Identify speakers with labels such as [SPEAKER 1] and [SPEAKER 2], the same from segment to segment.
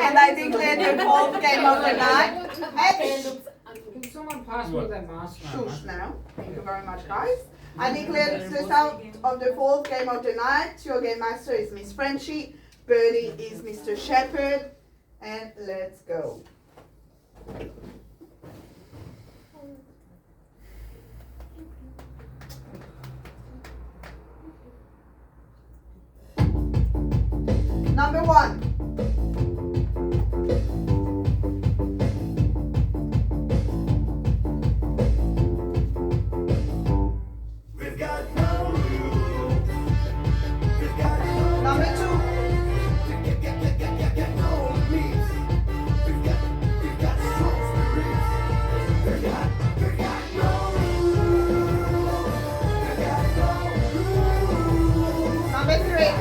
[SPEAKER 1] And I declare the fourth game of the night.
[SPEAKER 2] Can someone pass me that mask?
[SPEAKER 1] Shush now. Thank you very much, guys. I declare the result of the fourth game of the night. Your game master is Miss Frenchie. Birdie is Mr. Shepherd. And let's go. Number one.
[SPEAKER 3] We've got no rules. We've got no
[SPEAKER 1] Number two.
[SPEAKER 3] no limits. We've got strong spirits. We've got no rules. We've got no rules.
[SPEAKER 1] Number three.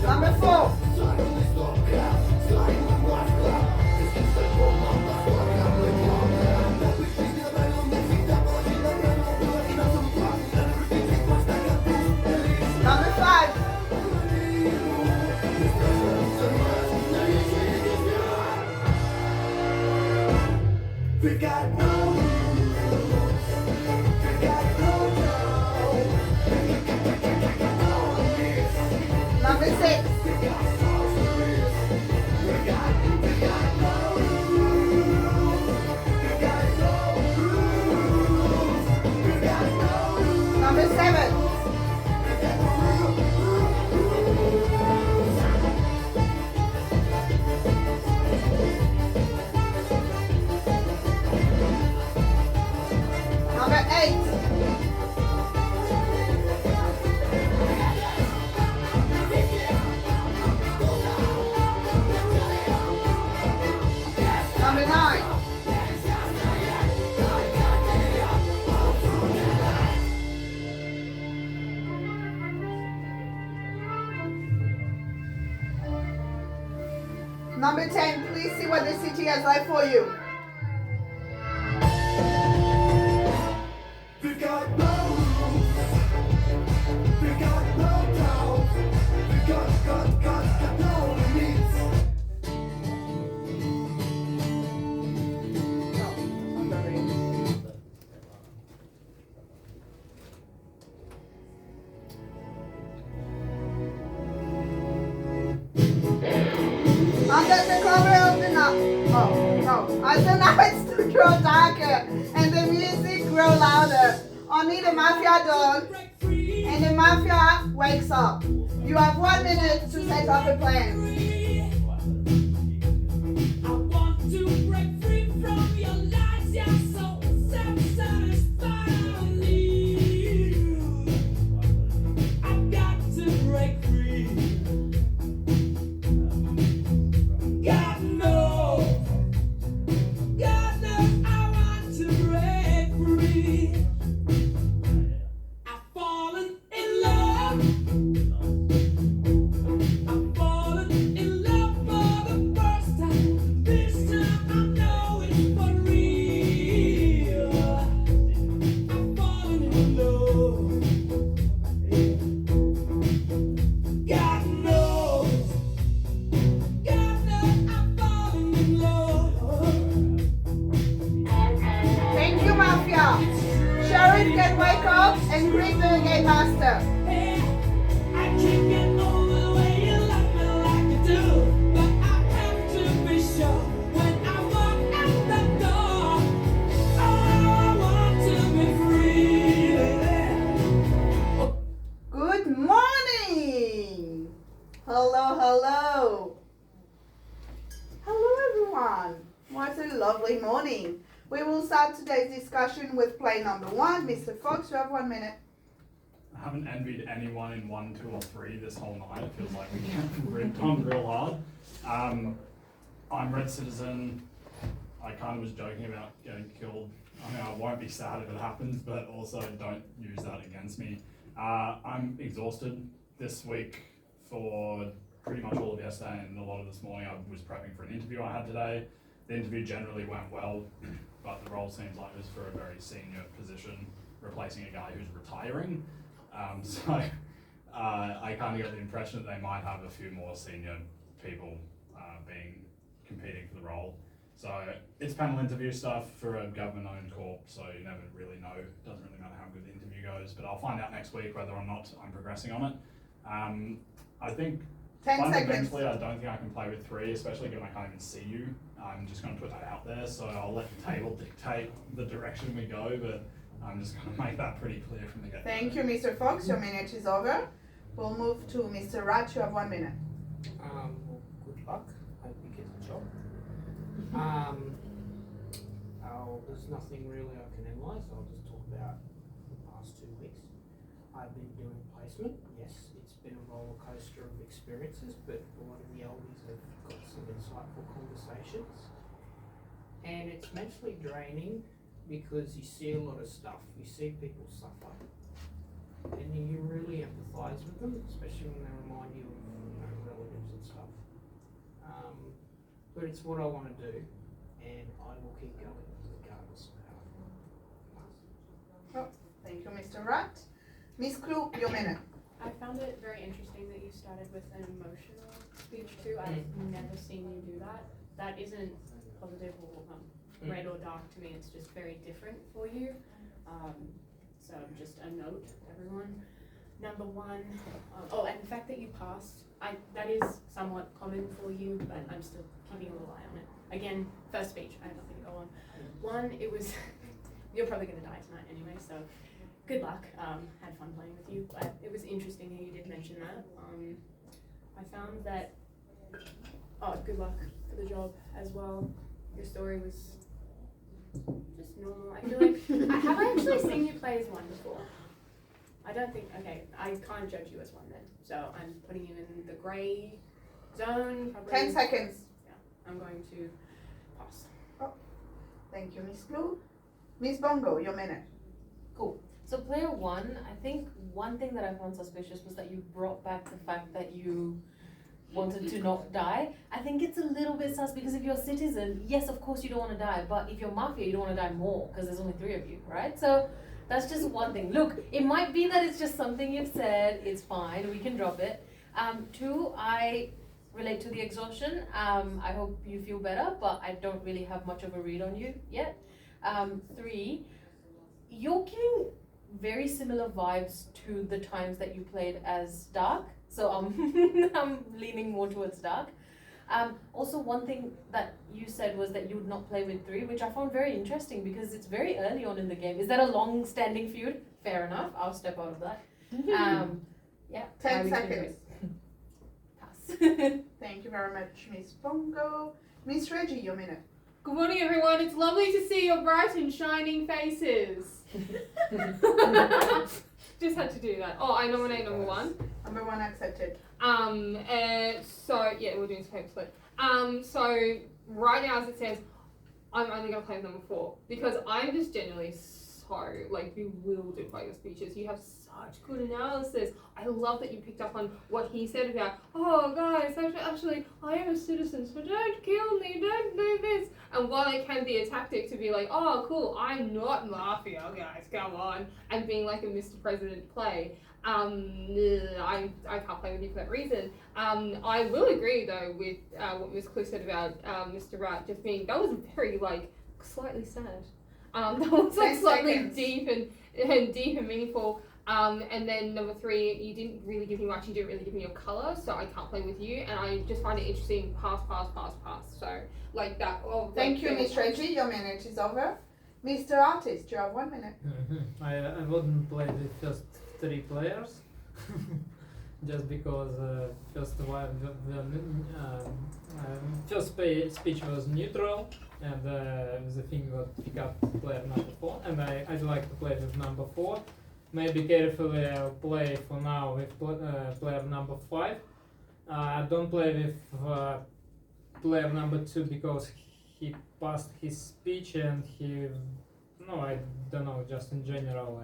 [SPEAKER 1] Number four. Number five.
[SPEAKER 3] We've got no rules. We've got no control. No limits.
[SPEAKER 1] Number six.
[SPEAKER 3] We've got strong spirits. We've got no rules. We've got no rules. We've got no rules.
[SPEAKER 1] Number seven. Number eight. Number nine. Number 10, please see what the city has left for you.
[SPEAKER 3] We've got no rules. We've got no doubt. We've got no limits.
[SPEAKER 1] Under the cover of the night. Oh, no. As the nights grow darker and the music grow louder, only the mafia dawn and the mafia wakes up. You have 1 minute to set up a plan.
[SPEAKER 4] I want to break free from your lies. You're so self-satisfied. I need you. I've got to break free. God knows I want to break free. I've fallen in love. I've fallen in love for the first time. This time I know it's for real. I've fallen in love. God knows I've fallen in love.
[SPEAKER 1] Thank you, mafia. Sheriff can wake up and greet the game master.
[SPEAKER 4] Hey, I can't get over the way you love me like you do, but I have to be sure when I walk out the door. Oh, I want to be free.
[SPEAKER 1] Good morning. Hello. Hello, everyone. What a lovely morning. We will start today's discussion with play number 1. Mr. Fox, you have 1 minute.
[SPEAKER 5] I haven't envied anyone in 1, 2, or 3 this whole night. It feels like we get ripped on real hard. I'm Red Citizen. I kind of was joking about getting killed. I mean, I won't be sad if it happens, but also don't use that against me. I'm exhausted this week for pretty much all of yesterday and a lot of this morning. I was prepping for an interview I had today. The interview generally went well, but the role seems like it was for a very senior position, replacing a guy who's retiring. So I kind of get the impression that they might have a few more senior people competing for the role. So it's panel interview stuff for a government-owned corp, so you never really know. It doesn't really matter how good the interview goes, but I'll find out next week whether or not I'm progressing on it. I think
[SPEAKER 1] 10 seconds.
[SPEAKER 5] fundamentally I don't think I can play with 3, especially given I can't even see you. I'm just going to put that out there, so I'll let the table dictate the direction we go, but I'm just going to make that pretty clear from the get-go.
[SPEAKER 1] Thank you, Mr. Fox. Your minute is over. We'll move to Mr. Rat. You have 1 minute.
[SPEAKER 2] Well, good luck. Hope you get the job. There's nothing really I can analyse. I'll just talk about the past 2 weeks. I've been doing placement. Yes, it's been a roller coaster of experiences, but a lot of the oldies have got some insightful conversations. And it's mentally draining because you see a lot of stuff. You see people suffer, and you really empathise with them, especially when they remind you of relatives and stuff. But it's what I want to do, and I will keep going regardless of how.
[SPEAKER 1] Thank you, Mr. Rat. Miss Clue, your minute.
[SPEAKER 6] I found it very interesting that you started with an emotional speech too. I've never seen you do that. That isn't positive or red or dark to me. It's just very different for you. So just a note, everyone. Number 1, and the fact that you passed, that is somewhat common for you, but I'm still keeping a little eye on it. Again, first speech, I have nothing to go on. 1, it was, you're probably going to die tonight anyway, so good luck. Had fun playing with you, but it was interesting how you did mention that. I found that, good luck for the job as well. Your story was just normal. I feel like, have I actually seen you play as 1 before? I don't think, okay, I can't judge you as 1 then. So I'm putting you in the grey zone. Probably.
[SPEAKER 1] 10 seconds.
[SPEAKER 6] Yeah, I'm going to pass.
[SPEAKER 1] Thank you, Miss Clue. Miss Bongo, your minute.
[SPEAKER 7] Cool. So player 1, I think one thing that I found suspicious was that you brought back the fact that you wanted to not die. I think it's a little bit sus because if you're a citizen, yes, of course you don't want to die, but if you're mafia, you don't want to die more because there's only 3 of you, right? So that's just one thing. Look, it might be that it's just something you've said. It's fine. We can drop it. 2, I relate to the exhaustion. I hope you feel better, but I don't really have much of a read on you yet. 3, you're giving very similar vibes to the times that you played as Dark. So I'm leaning more towards Dark. Also, one thing that you said was that you would not play with 3, which I found very interesting because it's very early on in the game. Is that a long-standing feud? Fair enough. I'll step out of that. Yeah.
[SPEAKER 1] 10 seconds.
[SPEAKER 7] Pass.
[SPEAKER 1] Thank you very much, Miss Bongo. Miss Reggie, your minute.
[SPEAKER 8] Good morning, everyone. It's lovely to see your bright and shining faces. Just had to do that. Oh, I nominate number 1.
[SPEAKER 1] Number 1 accepted.
[SPEAKER 8] So yeah, we're doing scope split. So right now, as it says, I'm only gonna play with number 4 because I'm just generally so like bewildered by your speeches. You have such good analysis. I love that you picked up on what he said about, oh guys, actually I am a citizen, so don't kill me, don't do this. And while it can be a tactic to be like, oh cool, I'm not mafia, guys, come on, and being like a Mr. President play, I can't play with you for that reason. I will agree though with what Ms. Clue said about Mr. Rat just being, that was very like slightly sad. That was like
[SPEAKER 1] 10
[SPEAKER 8] slightly
[SPEAKER 1] seconds.
[SPEAKER 8] deep and meaningful. And then number 3, you didn't really give me much, you didn't really give me your colour, so I can't play with you, and I just find it interesting, pass. So, like that. Oh,
[SPEAKER 1] Thank you, Miss Reggie. Your minute is over. Mr. Artist, you have 1 minute.
[SPEAKER 9] I wouldn't play the first 3 players just because first speech was neutral and the thing got pick up player number 4 and I'd like to play with number 4. Maybe carefully I'll play for now with player number 5. Don't play with player number 2 because he passed his speech and I don't know, just in general.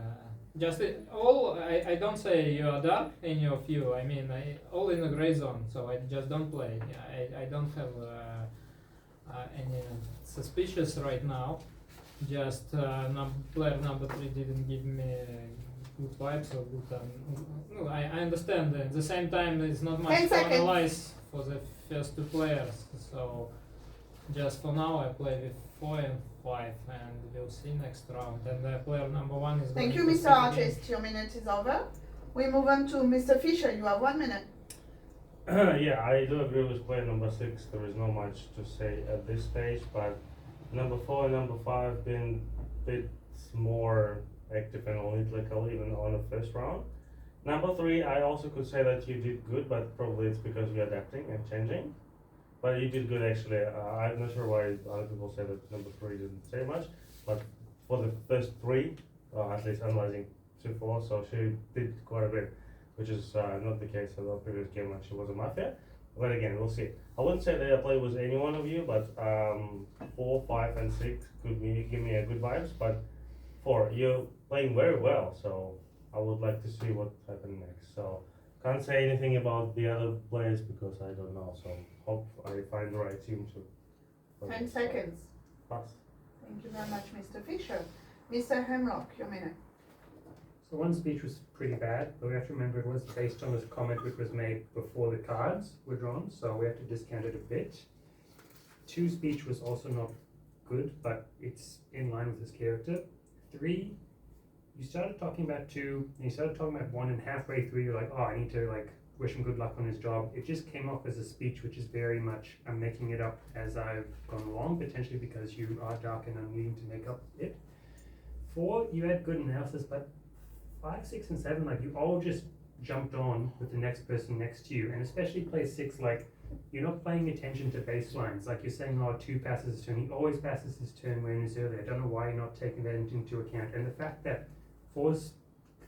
[SPEAKER 9] I don't say you're dark in your view. I mean, all in the gray zone. So I just don't play. I don't have any suspicious right now. just player number 3 didn't give me good vibes or good. No, I understand. At the same time, it's not
[SPEAKER 1] 10
[SPEAKER 9] much to
[SPEAKER 1] seconds.
[SPEAKER 9] analyze for the first 2 players. So just for now, I play with 4 and 5, and we'll see next round. And player number 1 is.
[SPEAKER 1] Thank
[SPEAKER 9] going
[SPEAKER 1] you,
[SPEAKER 9] to
[SPEAKER 1] Mr.
[SPEAKER 9] speak again.
[SPEAKER 1] Artist. Your minute is over. We move on to Mr. Fisher. You have 1 minute.
[SPEAKER 10] Yeah, I do agree with player number 6. There is not much to say at this stage, but number 4 and number 5 been a bit more active and analytical even on the first round. Number 3, I also could say that you did good, but probably it's because you're adapting and changing. But you did good actually. I'm not sure why other people say that number 3 didn't say much, but for the first 3, at least analyzing 2-4, so she did quite a bit, which is not the case in the previous game when she was a Mafia. But again, we'll see. I wouldn't say that I play with any one of you, but 4, 5, and 6 could give me a good vibes. But 4, you're playing very well, so I would like to see what happens next. So can't say anything about the other players because I don't know. So hope I find the right team to.
[SPEAKER 1] 10 seconds.
[SPEAKER 10] Pass.
[SPEAKER 1] Thank you very much, Mr. Fisher. Mr. Hemlock, your minute.
[SPEAKER 11] So one speech was pretty bad, but we have to remember it was based on this comment which was made before the cards were drawn, so we have to discount it a bit. 2 speech was also not good, but it's in line with his character. 3, you started talking about 2, and you started talking about 1, and halfway through you're like, oh, I need to like wish him good luck on his job. It just came off as a speech which is very much, I'm making it up as I've gone along, potentially because you are dark and I'm needing to make up it. 4, you had good analysis, but 5, 6, and 7, like you all just jumped on with the next person next to you, and especially play 6, like you're not paying attention to baselines. Like you're saying, oh, 2 passes his turn. He always passes his turn when he's early. I don't know why you're not taking that into account. And the fact that 4's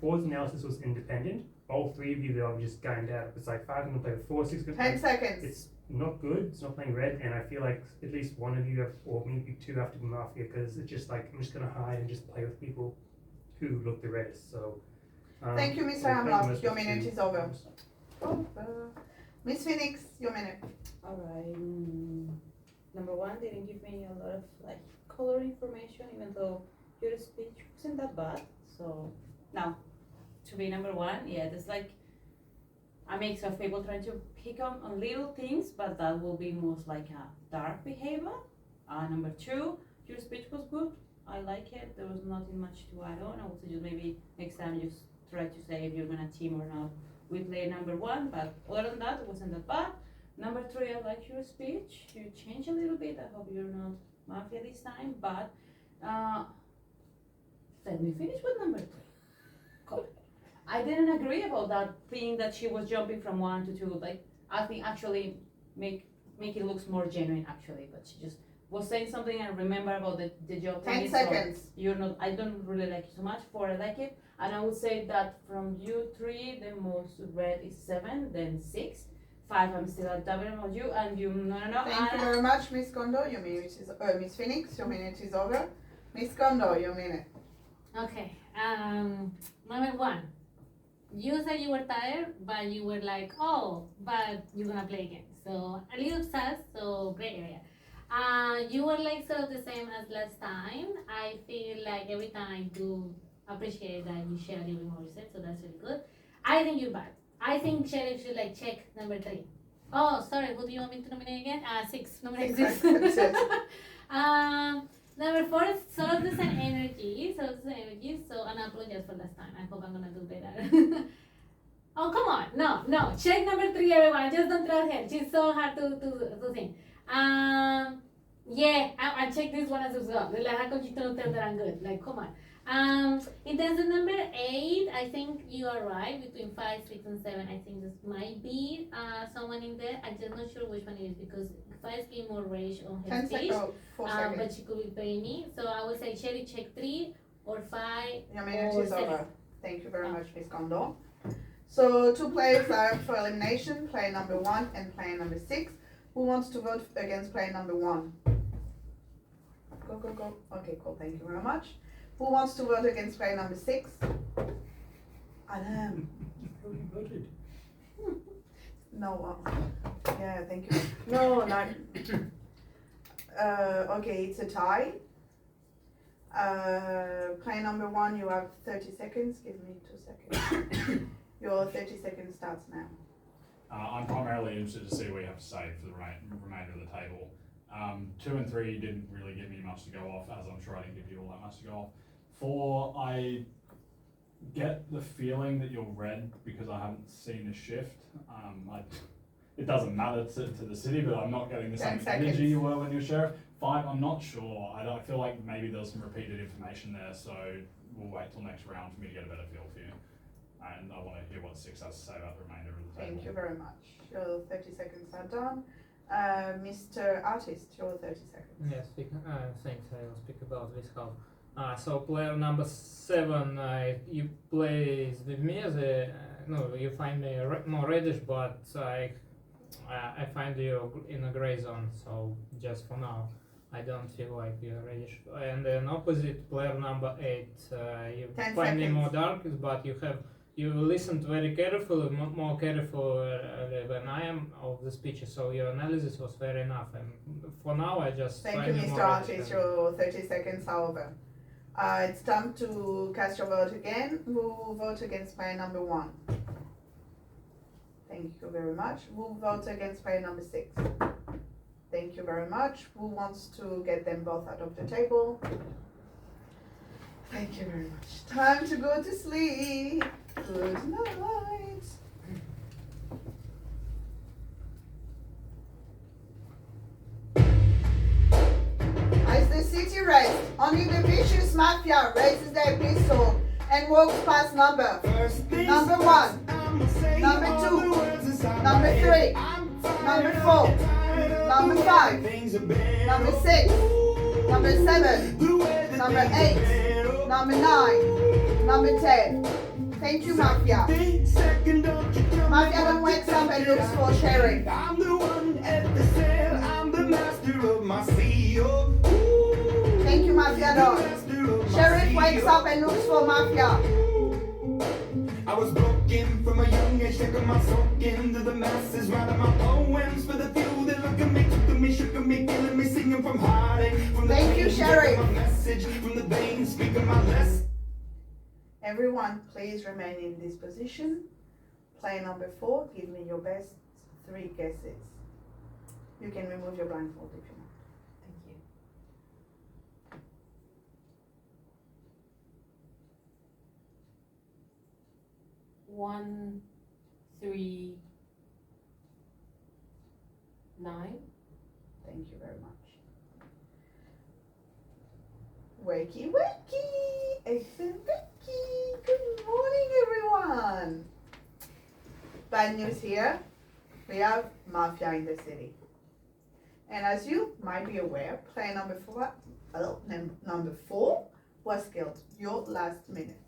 [SPEAKER 11] analysis was independent, all 3 of you that are just gunned out. It's like 5 gonna play with 4, 6 gonna
[SPEAKER 1] 10
[SPEAKER 11] play.
[SPEAKER 1] seconds.
[SPEAKER 11] It's not good. It's not playing red, and I feel like at least one of you have, or maybe 2 have to be Mafia, because it's just like I'm just gonna hide and just play with people who look the reddest. So
[SPEAKER 1] Thank you, Mr.
[SPEAKER 11] we'll play the
[SPEAKER 1] Hemlock.
[SPEAKER 11] most
[SPEAKER 1] Your
[SPEAKER 11] of
[SPEAKER 1] minute
[SPEAKER 11] 2.
[SPEAKER 1] is over. Miss Phoenix, your minute.
[SPEAKER 12] Alright, number 1 didn't give me a lot of like color information, even though your speech wasn't that bad. So now, to be number 1, yeah, there's like a mix of people trying to pick on little things, but that will be most like a dark behavior. Number 2, your speech was good. I like it. There was nothing much to add on. I would suggest maybe next time just try to say if you're gonna team or not with player number 1, but other than that, it wasn't that bad. Number 3, I like your speech. You changed a little bit. I hope you're not Mafia this time, but let me finish with number 3. Cool. I didn't agree about that thing that she was jumping from 1 to 2. Like, I think actually make it looks more genuine actually, but she just was saying something and remember about the job.
[SPEAKER 1] 10
[SPEAKER 12] thing,
[SPEAKER 1] seconds.
[SPEAKER 12] So you're not, I don't really like it so much. 4, I like it. And I would say that from you 3, the most red is 7, then 6. 5, I'm still at double about you, and you, no.
[SPEAKER 1] Thank you very much, Miss Kondo. Your minute is, Miss Phoenix, your minute is over. Miss Kondo, your minute.
[SPEAKER 13] Okay, number 1. You said you were tired, but you were like, oh, but you're gonna play again. So a little sad, so gray area. You were like sort of the same as last time. I feel like every time I do appreciate that you share a little bit more research, so that's really good. I think you're bad. I think Sheriff should like check number 3. Oh, sorry, who do you want me to nominate again? 6, nominate 6. Number 4 is sort of the same energy, so and I apologize for last time. I hope I'm gonna do better. Oh, come on, no, check number 3, everyone, just don't trust her. She's so hard to think. Yeah, I checked this one as well. Relaja con chiste no te darán good, like, come on. In terms of number 8, I think you are right. Between 5, 6, and 7, I think this might be someone in there. I'm just not sure which one it is because 5 gave more rage on her
[SPEAKER 1] 10
[SPEAKER 13] speech,
[SPEAKER 1] seconds. 4 seconds.
[SPEAKER 13] but she could be paying me. So I would say Sherry check 3 or 5
[SPEAKER 1] Your minute
[SPEAKER 13] or
[SPEAKER 1] is
[SPEAKER 13] 7.
[SPEAKER 1] over. Thank you very much, Miss Kondo. So 2 players are up for elimination, player number 1 and player number 6. Who wants to vote against player number 1? Go. Okay, cool, thank you very much. Who wants to vote against player number 6? Adam.
[SPEAKER 11] Already voted.
[SPEAKER 1] No, yeah, thank you. No, not. Okay, it's a tie. Player number 1, you have 30 seconds. Give me 2 seconds. Your 30 seconds starts now.
[SPEAKER 5] I'm primarily interested to see what you have to say for the remainder of the table. 2 and 3 didn't really give me much to go off, as I'm sure I didn't give you all that much to go off. 4, I get the feeling that you're red because I haven't seen a shift. It doesn't matter to the city, but I'm not getting the same
[SPEAKER 1] 10 seconds.
[SPEAKER 5] energy you were when you were sheriff. 5, I'm not sure. I feel like maybe there's some repeated information there, so we'll wait till next round for me to get a better feel for you. And I want to hear what 6 has to say about the remainder of the table.
[SPEAKER 1] Thank you very much. Your 30 seconds are done. Mr. Artist, your 30 seconds.
[SPEAKER 9] Yes, thanks. I will speak about this half. So player number 7, you plays with me as a no. You find me more reddish, but I find you in a gray zone. So just for now, I don't feel like you're reddish. And then opposite player number 8, you
[SPEAKER 1] 10
[SPEAKER 9] find me
[SPEAKER 1] seconds.
[SPEAKER 9] more dark, but you listened very carefully, more careful than I am of the speeches, so your analysis was fair enough. And for now, I just
[SPEAKER 1] Thank
[SPEAKER 9] find
[SPEAKER 1] you,
[SPEAKER 9] you
[SPEAKER 1] Mr.
[SPEAKER 9] more
[SPEAKER 1] Artist. Your 30 seconds are over. It's time to cast your vote again. Who will vote against player number 1? Thank you very much. Who will vote against player number 6? Thank you very much. Who wants to get them both out of the table? Thank you very much. Time to go to sleep. Good night. As the city rests, only the vicious mafia raises their pistol and walks past number 1, number 2, number 3, number 4, number 5, number 6, number 7, number 8, number 9, number 10. Thank you, Mafia. Mafia then wakes up and looks for Sheriff.
[SPEAKER 3] I'm the one at the sail, I'm the master of my sea.
[SPEAKER 1] Thank you, Mafia Don. Sheriff wakes up and looks for Mafia.
[SPEAKER 3] I was broken from a young age, taking my soul into the masses, writing my poems for the few that look at me, took to me, shook at me, killing me, singing from heartache, from the
[SPEAKER 1] Thank you,
[SPEAKER 3] pain,
[SPEAKER 1] Sheriff.
[SPEAKER 3] my message from the veins, speaking my lesson.
[SPEAKER 1] Everyone, please remain in this position. Player number 4, give me your best 3 guesses. You can remove your blindfold if you want.
[SPEAKER 7] Thank you. 1, 3, 9.
[SPEAKER 1] Thank you very much. Wakey, wakey! Excellent, wakey! Good morning, everyone! Bad news here. We have Mafia in the city. And as you might be aware, player number 4 was killed your last minute.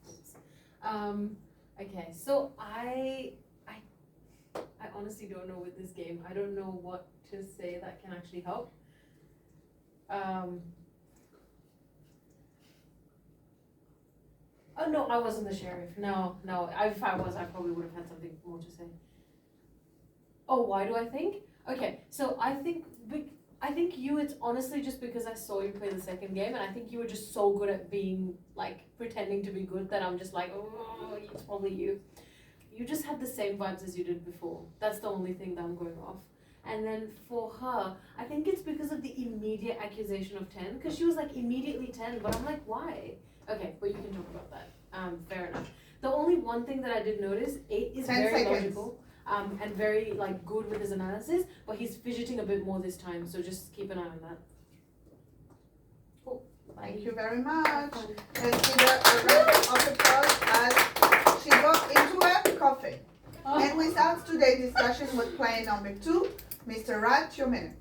[SPEAKER 7] Okay, so I honestly don't know with this game. I don't know what to say that can actually help. Oh no, I wasn't the sheriff. No. If I was, I probably would have had something more to say. Oh, why do I think? Okay, so I think you. It's honestly just because I saw you play the second game, and I think you were just so good at being like pretending to be good that I'm just like, oh, it's probably you. You just had the same vibes as you did before. That's the only thing that I'm going off. And then for her, I think it's because of the immediate accusation of 10, because she was like immediately 10, but I'm like, why? Okay, but you can talk about that. Fair enough. The only one thing that I did notice, 8 is
[SPEAKER 1] 10
[SPEAKER 7] very
[SPEAKER 1] seconds.
[SPEAKER 7] logical, and very like good with his analysis, but he's fidgeting a bit more this time, so just keep an eye on that. Cool.
[SPEAKER 1] Thank you very much. Let's give her a round of applause as she got into her coffee. And we start today's discussion with player number 2, Mr. Rat, your minute.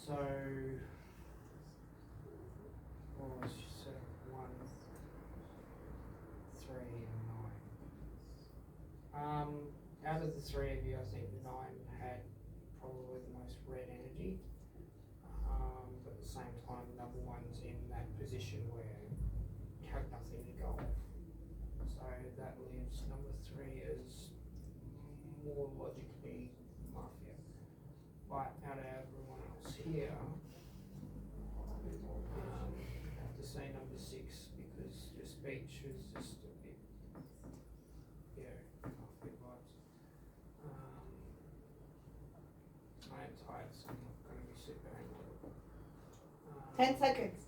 [SPEAKER 2] So, what was she said? 1, 3, and 9. Out of the 3 of you, I think 9 had probably the most red energy. But at the same time, number 1's in that position where you have nothing to go off. So that leaves number 3 as more logically mafia. But out of everyone else here,
[SPEAKER 1] 10 seconds.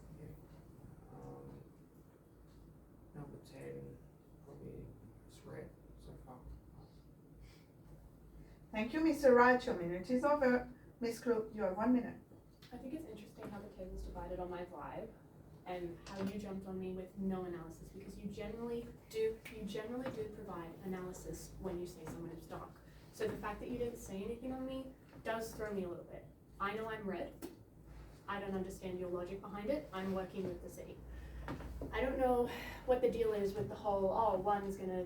[SPEAKER 2] Number 10, probably it's red so far.
[SPEAKER 1] Thank you, Mr. Wright. Your minute is over. Miss Crook, you have 1 minute.
[SPEAKER 6] I think it's interesting how the table's divided on my vibe and how you jumped on me with no analysis, because you generally do provide analysis when you say someone is dark. So the fact that you didn't say anything on me does throw me a little bit. I know I'm red. I don't understand your logic behind it. I'm working with the city. I don't know what the deal is with the whole, oh, one's gonna